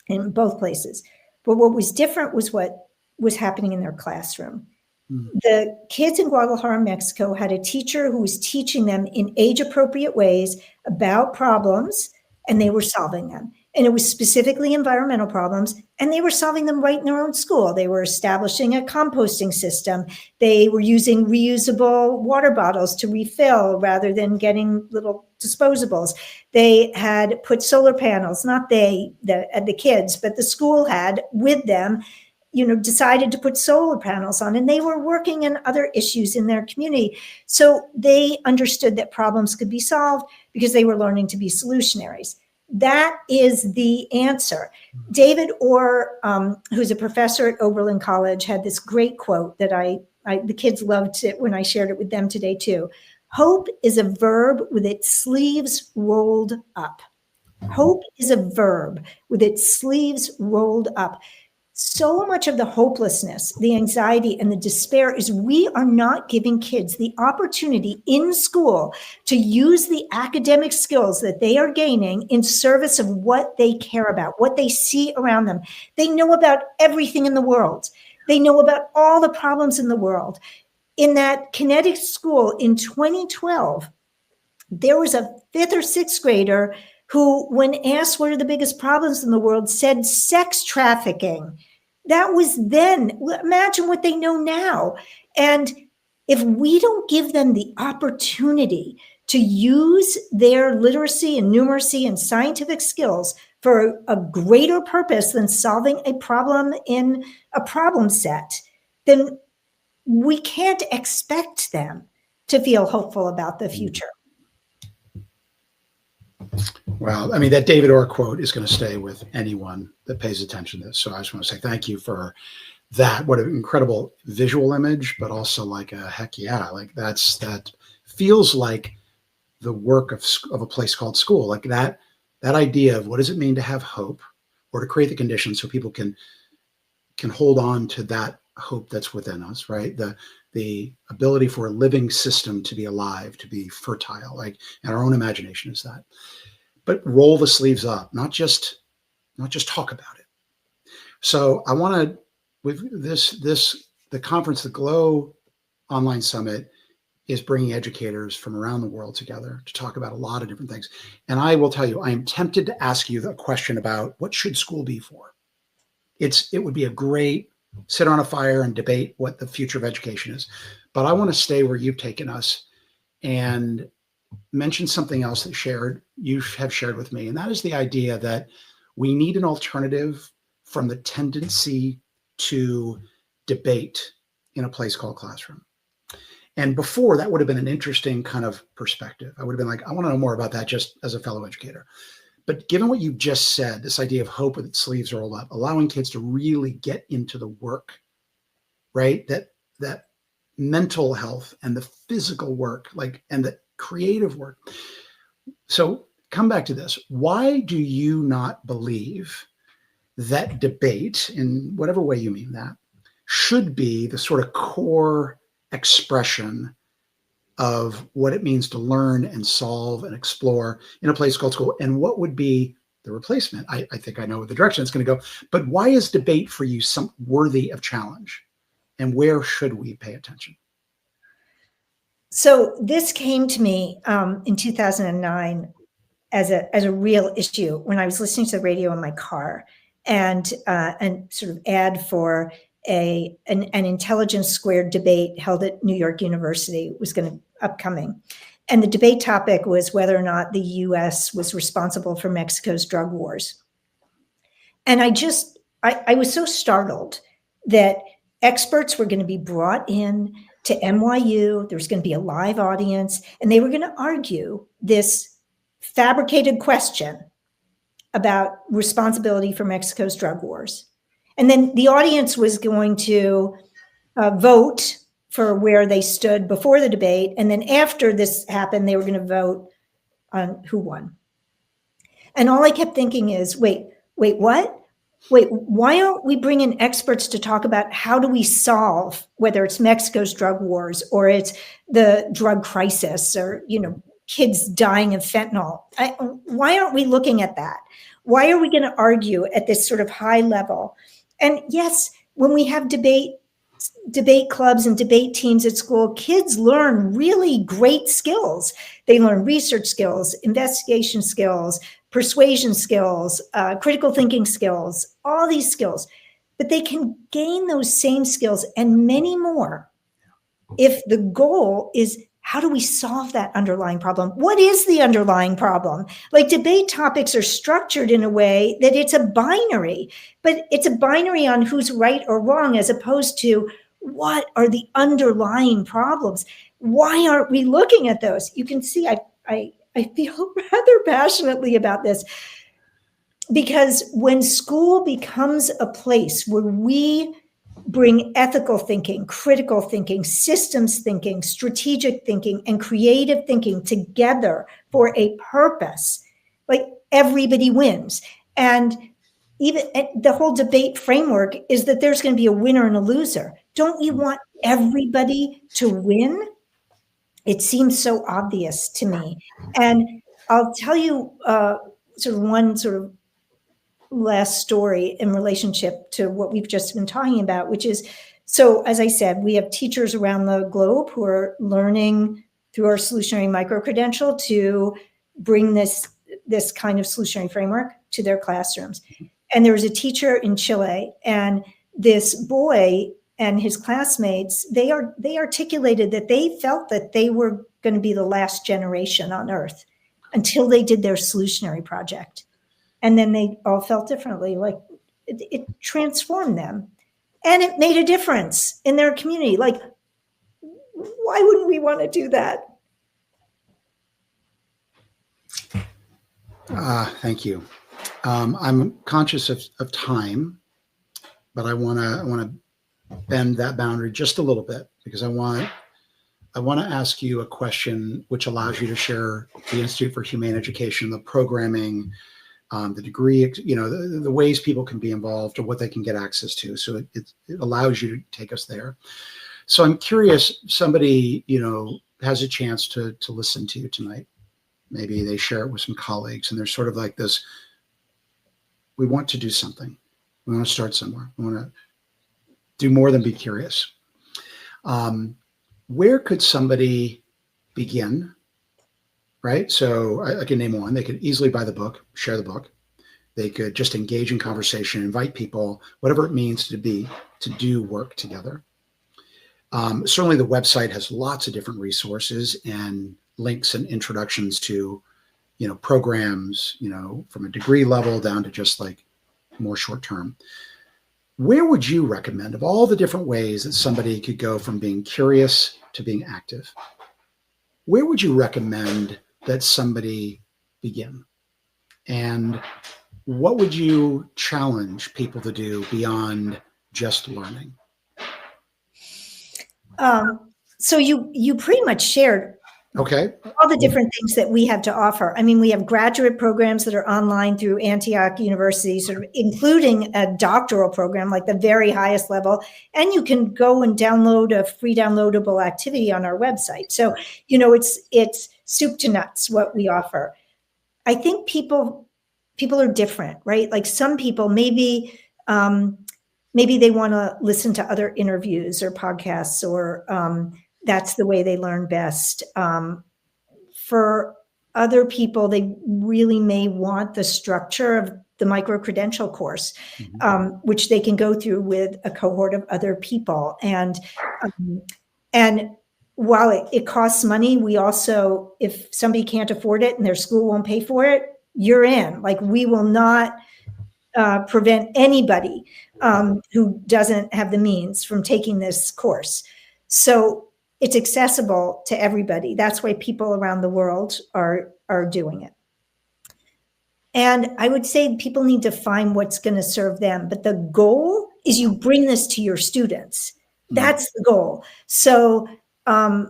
in both places. But what was different was what was happening in their classroom. The kids in Guadalajara, Mexico had a teacher who was teaching them in age-appropriate ways about problems, and they were solving them. And it was specifically environmental problems, and they were solving them right in their own school. They were establishing a composting system. They were using reusable water bottles to refill rather than getting little disposables. They had put solar panels, not the kids, but the school had with them, decided to put solar panels on, and they were working on other issues in their community. So they understood that problems could be solved because they were learning to be solutionaries. That is the answer. David Orr, who's a professor at Oberlin College, had this great quote that the kids loved it when I shared it with them today too. Hope is a verb with its sleeves rolled up. Hope is a verb with its sleeves rolled up. So much of the hopelessness, the anxiety, and the despair is we are not giving kids the opportunity in school to use the academic skills that they are gaining in service of what they care about, what they see around them. They know about everything in the world. They know about all the problems in the world. In that Connecticut school in 2012, there was a fifth or sixth grader who, when asked what are the biggest problems in the world, said sex trafficking. That was then. Imagine what they know now. And if we don't give them the opportunity to use their literacy and numeracy and scientific skills for a greater purpose than solving a problem in a problem set, then we can't expect them to feel hopeful about the future. Well, I mean, that David Orr quote is going to stay with anyone that pays attention to this. So I just want to say thank you for that. What an incredible visual image, but also like a heck yeah, like that feels like the work of a place called school. Like that idea of what does it mean to have hope, or to create the conditions so people can hold on to that hope that's within us, right? The ability for a living system to be alive, to be fertile, like, and our own imagination is that. But roll the sleeves up, not just talk about it. So I want to, with the conference, the GLOW Online Summit is bringing educators from around the world together to talk about a lot of different things. And I will tell you, I am tempted to ask you the question about what should school be for? It would be a great sit around a fire and debate what the future of education is. But I want to stay where you've taken us and mention something else that you have shared with me. And that is the idea that we need an alternative from the tendency to debate in a place called classroom. And before, that would have been an interesting kind of perspective. I would have been like, I want to know more about that just as a fellow educator. But given what you've just said, this idea of hope with its sleeves rolled up, allowing kids to really get into the work, right? That mental health and the physical work, and the creative work. So come back to this. Why do you not believe that debate, in whatever way you mean that, should be the sort of core expression of what it means to learn and solve and explore in a place called school? And what would be the replacement? I think I know the direction it's going to go, but why is debate for you some worthy of challenge? And where should we pay attention? So this came to me in 2009 as a real issue when I was listening to the radio in my car, and sort of ad for an intelligence squared debate held at New York University was going to upcoming. And the debate topic was whether or not the US was responsible for Mexico's drug wars. And I was so startled that experts were going to be brought in to NYU. There was going to be a live audience, and they were going to argue this fabricated question about responsibility for Mexico's drug wars. And then the audience was going to vote for where they stood before the debate. And then after this happened, they were going to vote on who won. And all I kept thinking is, wait, what? Wait, why aren't we bringing experts to talk about how do we solve, whether it's Mexico's drug wars or it's the drug crisis or, kids dying of fentanyl? Why aren't we looking at that? Why are we going to argue at this sort of high level? And yes, when we have debate clubs and debate teams at school, kids learn really great skills. They learn research skills, investigation skills, persuasion skills, critical thinking skills, all these skills. But they can gain those same skills and many more if the goal is, how do we solve that underlying problem? What is the underlying problem? Like, debate topics are structured in a way that it's a binary, but it's a binary on who's right or wrong, as opposed to what are the underlying problems? Why aren't we looking at those? You can see I feel rather passionately about this, because when school becomes a place where we bring ethical thinking, critical thinking, systems thinking, strategic thinking, and creative thinking together for a purpose, like, everybody wins. And even the whole debate framework is that there's going to be a winner and a loser. Don't you want everybody to win? It seems so obvious to me. And I'll tell you one last story in relationship to what we've just been talking about, which is, so as I said, we have teachers around the globe who are learning through our solutionary micro-credential to bring this kind of solutionary framework to their classrooms. And there was a teacher in Chile, and this boy and his classmates, they articulated that they felt that they were going to be the last generation on Earth until they did their solutionary project. And then they all felt differently, like it transformed them. And it made a difference in their community. Like, why wouldn't we want to do that? Thank you. I'm conscious of time, but I want to bend that boundary just a little bit, because I want to ask you a question which allows you to share the Institute for Humane Education, the programming, the degree, the ways people can be involved or what they can get access to. So it allows you to take us there. So I'm curious, somebody, has a chance to listen to you tonight. Maybe they share it with some colleagues, and there's sort of like this, we want to do something. We want to start somewhere. We want to do more than be curious. Where could somebody begin? Right? So I can name one. They could easily buy the book, share the book. They could just engage in conversation, invite people, whatever it means to do work together. Certainly the website has lots of different resources and links and introductions to, programs, from a degree level down to just like more short term. Where would you recommend, of all the different ways that somebody could go from being curious to being active, where would you recommend that somebody begin? And what would you challenge people to do beyond just learning? So you pretty much shared Okay. all the different things that we have to offer. I mean, we have graduate programs that are online through Antioch University, sort of including a doctoral program, like the very highest level. And you can go and download a free downloadable activity on our website. So, it's soup to nuts what we offer. I think people are different, right? Like, some people maybe they want to listen to other interviews or podcasts, or that's the way they learn best. For other people, they really may want the structure the micro-credential course, which they can go through with a cohort of other people. And while it costs money, we also, if somebody can't afford it and their school won't pay for it, you're in. Like, we will not prevent anybody who doesn't have the means from taking this course. So it's accessible to everybody. That's why people around the world are doing it. And I would say people need to find what's going to serve them. But the goal is you bring this to your students. That's the goal. So I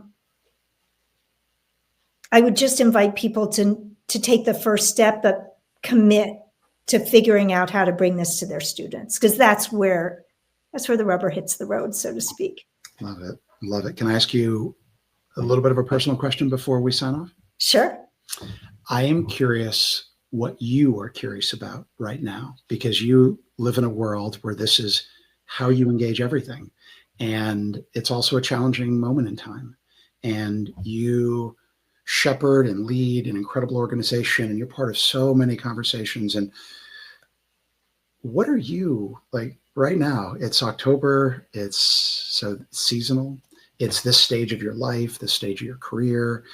would just invite people to take the first step, but commit to figuring out how to bring this to their students, because that's where the rubber hits the road, so to speak. Love it. Love it. Can I ask you a little bit of a personal question before we sign off? Sure. I am curious what you are curious about right now, because you live in a world where this is how you engage everything. And it's also a challenging moment in time. And you shepherd and lead an incredible organization, and you're part of so many conversations. And what are you like right now? It's October. It's so seasonal. It's this stage of your life, this stage of your career.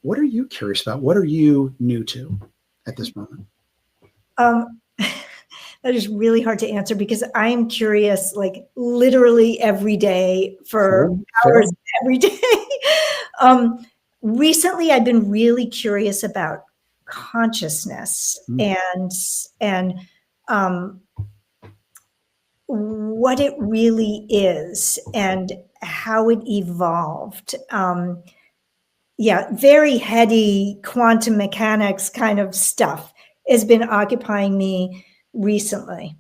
What are you curious about? What are you new to at this moment? That is really hard to answer, because I am curious, like, literally every day for hours every day. Recently, I've been really curious about consciousness and what it really is and how it evolved. Very heady quantum mechanics kind of stuff has been occupying me recently.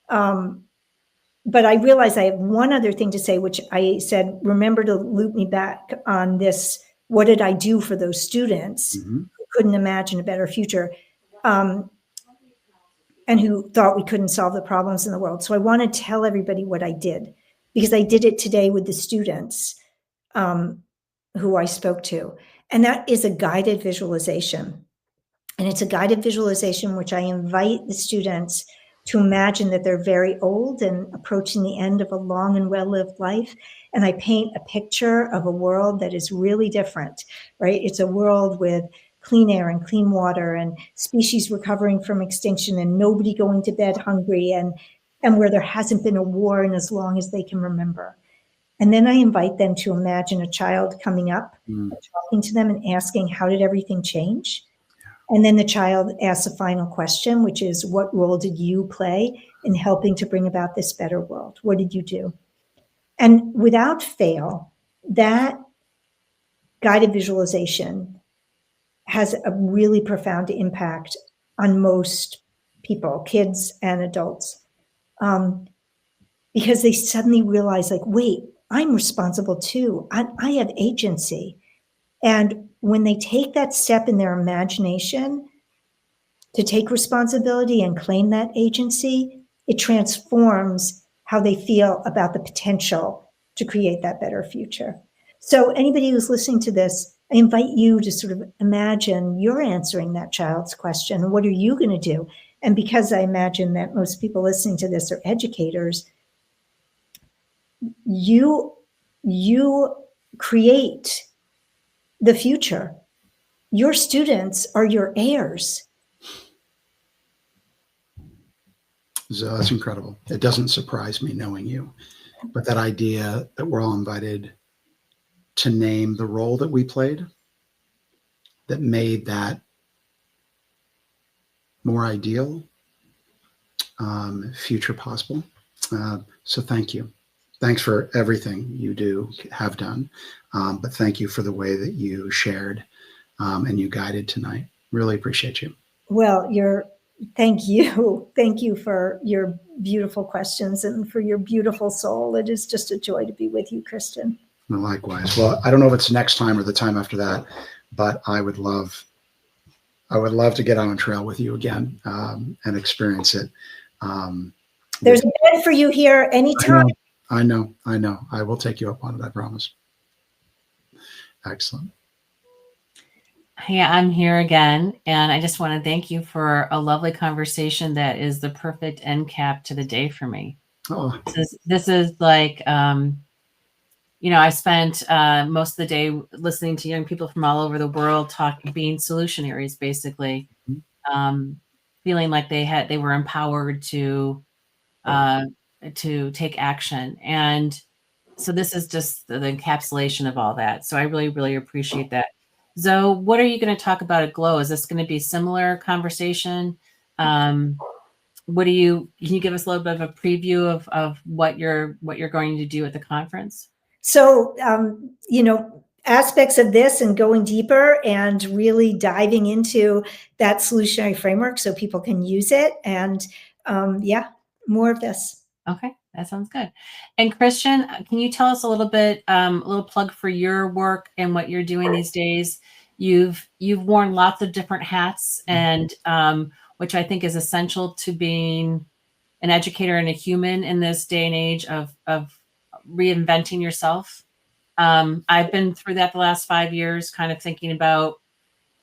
But I realize I have one other thing to say, which I said, remember to loop me back on this. What did I do for those students who couldn't imagine a better future, and who thought we couldn't solve the problems in the world? So I want to tell everybody what I did, because I did it today with the students who I spoke to. And that is a guided visualization. And it's a guided visualization which I invite the students to imagine that they're very old and approaching the end of a long and well-lived life. And I paint a picture of a world that is really different, right? It's a world with clean air and clean water and species recovering from extinction and nobody going to bed hungry, and where there hasn't been a war in as long as they can remember. And then I invite them to imagine a child coming up, talking to them and asking, how did everything change? And then the child asks a final question, which is, what role did you play in helping to bring about this better world? What did you do? And without fail, that guided visualization has a really profound impact on most people, kids and adults, because they suddenly realize, like, wait, I'm responsible too. I have agency. And when they take that step in their imagination to take responsibility and claim that agency, it transforms how they feel about the potential to create that better future. So anybody who's listening to this, I invite you to sort of imagine you're answering that child's question. What are you going to do? And because I imagine that most people listening to this are educators, you create the future. Your students are your heirs. So that's incredible. It doesn't surprise me knowing you, but that idea that we're all invited to name the role that we played that made that more ideal future possible. So thank you. Thanks for everything you have done. But thank you for the way that you shared and you guided tonight. Really appreciate you. Well, thank you. Thank you for your beautiful questions and for your beautiful soul. It is just a joy to be with you, Kristen. Well, likewise. Well, I don't know if it's next time or the time after that, but I would love to get on a trail with you again and experience it. There's a bed for you here anytime. I know. I will take you up on it, I promise. Excellent. Hey, I'm here again, and I just want to thank you for a lovely conversation that is the perfect end cap to the day for me. Oh, This is like, I spent most of the day listening to young people from all over the world being solutionaries, basically, um, feeling like they were empowered to take action. And so this is just the encapsulation of all that. So I really, really appreciate that. Zoe, what are you going to talk about at Glow? Is this going to be similar conversation? Can you give us a little bit of a preview of what you're going to do at the conference? So, aspects of this and going deeper and really diving into that solutionary framework so people can use it. And more of this. Okay, that sounds good. And Christian, can you tell us a little bit, a little plug for your work and what you're doing these days? You've worn lots of different hats, and which I think is essential to being an educator and a human in this day and age of reinventing yourself. I've been through that the last 5 years, kind of thinking about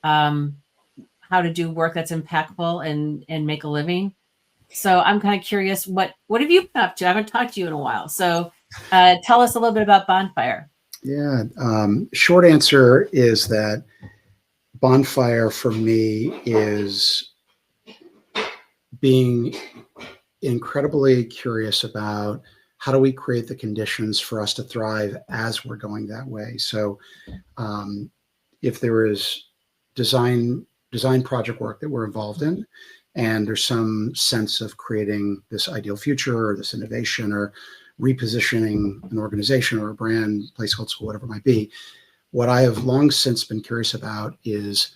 how to do work that's impactful and make a living. So I'm kind of curious, what have you been up to? I haven't talked to you in a while. So tell us a little bit about Bonfire. yeah. Short answer is that Bonfire for me is being incredibly curious about how do we create the conditions for us to thrive as we're going that way. So if there is design project work that we're involved in, and there's some sense of creating this ideal future or this innovation or repositioning an organization or a brand, place called school, whatever it might be, what I have long since been curious about is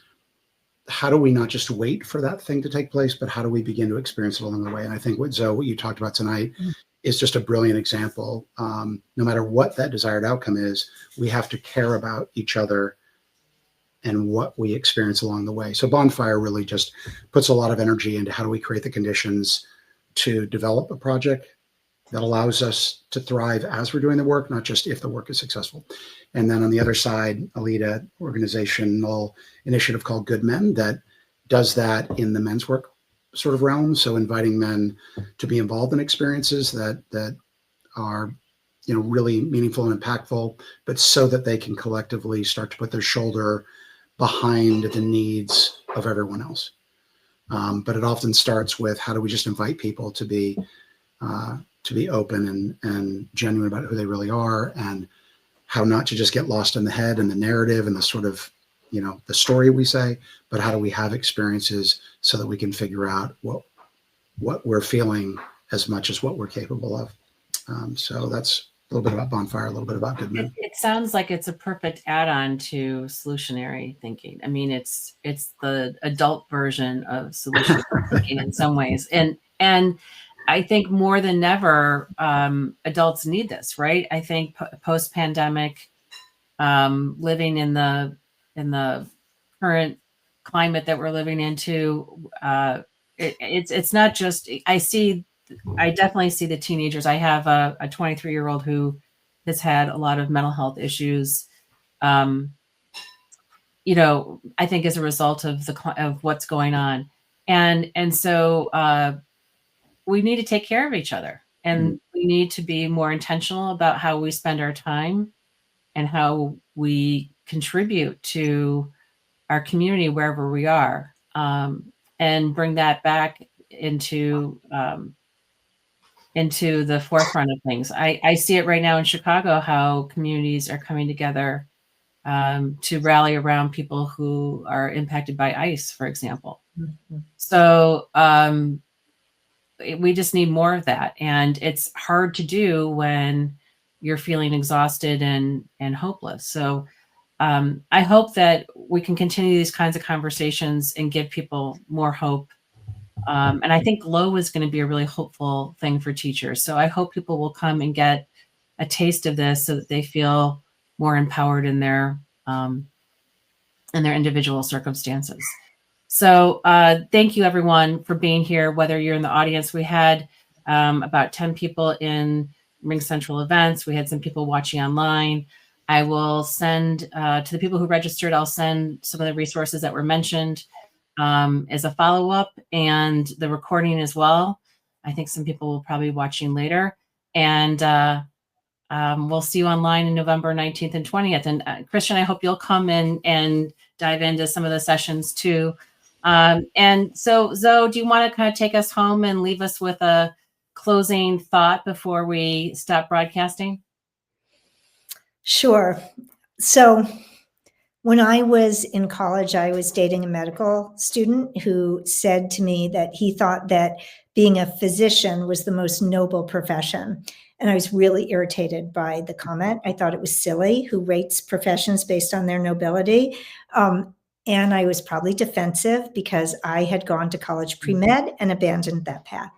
how do we not just wait for that thing to take place, but how do we begin to experience it along the way? And I think what you talked about tonight is just a brilliant example. No matter what that desired outcome is, we have to care about each other and what we experience along the way. So Bonfire really just puts a lot of energy into how do we create the conditions to develop a project that allows us to thrive as we're doing the work, not just if the work is successful. And then on the other side, I lead an organizational initiative called Good Men that does that in the men's work sort of realm. So inviting men to be involved in experiences that are really meaningful and impactful, but so that they can collectively start to put their shoulder behind the needs of everyone else. But it often starts with how do we just invite people to be open and genuine about who they really are, and how not to just get lost in the head and the narrative and the sort of, the story we say, but how do we have experiences so that we can figure out what we're feeling as much as what we're capable of. So that's a little bit about Bonfire, a little bit about Good Men. It sounds like it's a perfect add-on to solutionary thinking. I mean, it's the adult version of solutionary thinking in some ways, and I think more than ever, adults need this, right? I think post-pandemic, living in the current climate that we're living into, it's not just. I definitely see the teenagers. I have a 23-year-old who has had a lot of mental health issues. I think as a result of what's going on, and so we need to take care of each other, and we need to be more intentional about how we spend our time and how we contribute to our community wherever we are, and bring that back into the forefront of things. I see it right now in Chicago, how communities are coming together to rally around people who are impacted by ICE, for example. Mm-hmm. So we just need more of that. And it's hard to do when you're feeling exhausted and hopeless. So I hope that we can continue these kinds of conversations and give people more hope. And I think Glow is going to be a really hopeful thing for teachers. So I hope people will come and get a taste of this so that they feel more empowered in their individual circumstances. So thank you, everyone, for being here, whether you're in the audience. We had about 10 people in Ring Central events. We had some people watching online. I will send to the people who registered, I'll send some of the resources that were mentioned as a follow-up, and the recording as well. I think some people will probably be watching later. And we'll see you online in November 19th and 20th. And Christian, I hope you'll come in and dive into some of the sessions too. And so Zoe, do you want to kind of take us home and leave us with a closing thought before we stop broadcasting? Sure. So when I was in college, I was dating a medical student who said to me that he thought that being a physician was the most noble profession. And I was really irritated by the comment. I thought it was silly. Who rates professions based on their nobility? And I was probably defensive because I had gone to college pre-med and abandoned that path.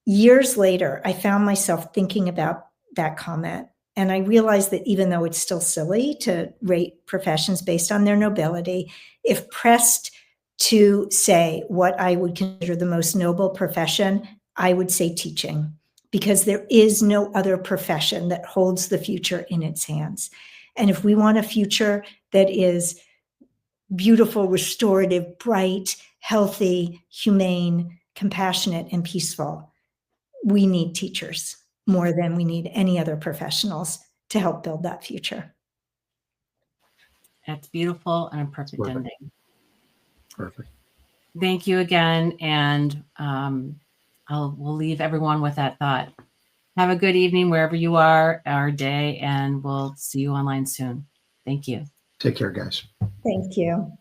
Years later, I found myself thinking about that comment. And I realized that even though it's still silly to rate professions based on their nobility, if pressed to say what I would consider the most noble profession, I would say teaching, because there is no other profession that holds the future in its hands. And if we want a future that is beautiful, restorative, bright, healthy, humane, compassionate, and peaceful, we need teachers more than we need any other professionals to help build that future. That's beautiful and a perfect Perfect. ending. Perfect. Thank you again. And we'll leave everyone with that thought. Have a good evening wherever you are, our day, and we'll see you online soon. Thank you. Take care, guys. Thank you.